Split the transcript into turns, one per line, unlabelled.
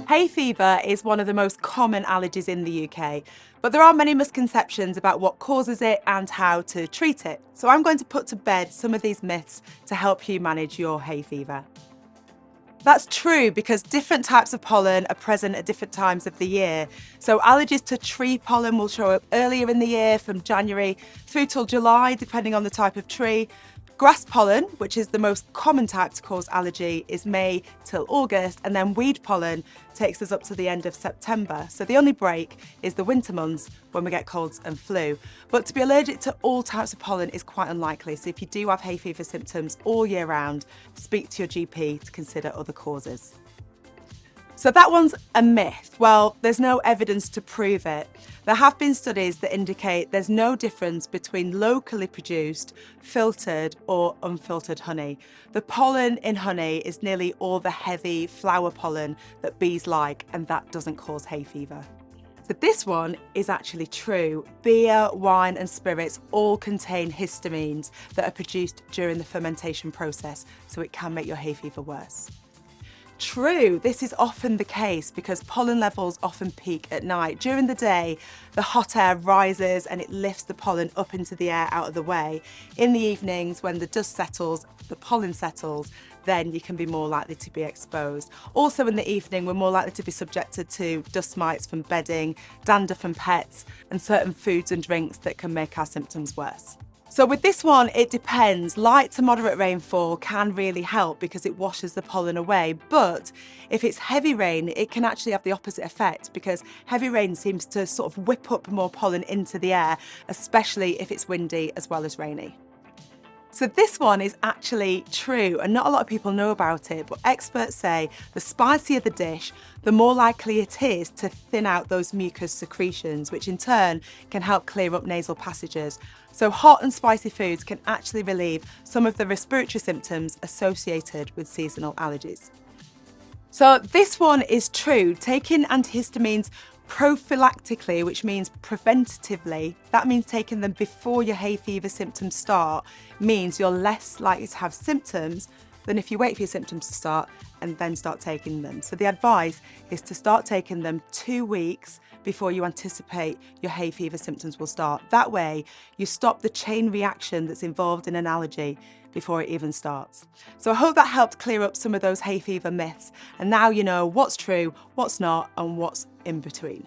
Hay fever is one of the most common allergies in the UK, but there are many misconceptions about what causes it and how to treat it. So I'm going to put to bed some of these myths to help you manage your hay fever. That's true because different types of pollen are present at different times of the year. So allergies to tree pollen will show up earlier in the year from January through till July, depending on the type of tree. Grass pollen, which is the most common type to cause allergy, is May till August, and then weed pollen takes us up to the end of September. So the only break is the winter months when we get colds and flu. But to be allergic to all types of pollen is quite unlikely. So if you do have hay fever symptoms all year round, speak to your GP to consider other causes. So that one's a myth. Well, there's no evidence to prove it. There have been studies that indicate there's no difference between locally produced, filtered or unfiltered honey. The pollen in honey is nearly all the heavy flower pollen that bees like, and that doesn't cause hay fever. So this one is actually true. Beer, wine and spirits all contain histamines that are produced during the fermentation process, so it can make your hay fever worse. True, this is often the case because pollen levels often peak at night. During the day, the hot air rises and it lifts the pollen up into the air out of the way. In the evenings, when the dust settles, the pollen settles, then you can be more likely to be exposed. Also in the evening, we're more likely to be subjected to dust mites from bedding, dander from pets, and certain foods and drinks that can make our symptoms worse. So with this one, it depends. Light to moderate rainfall can really help because it washes the pollen away. But if it's heavy rain, it can actually have the opposite effect because heavy rain seems to sort of whip up more pollen into the air, especially if it's windy as well as rainy. So this one is actually true and not a lot of people know about it, but experts say the spicier the dish, the more likely it is to thin out those mucus secretions, which in turn can help clear up nasal passages. So hot and spicy foods can actually relieve some of the respiratory symptoms associated with seasonal allergies. So this one is true. Taking antihistamines prophylactically, which means preventatively, that means taking them before your hay fever symptoms start, means you're less likely to have symptoms than if you wait for your symptoms to start and then start taking them. So the advice is to start taking them 2 weeks before you anticipate your hay fever symptoms will start. That way, you stop the chain reaction that's involved in an allergy before it even starts. So I hope that helped clear up some of those hay fever myths, and now you know what's true, what's not, and what's in between.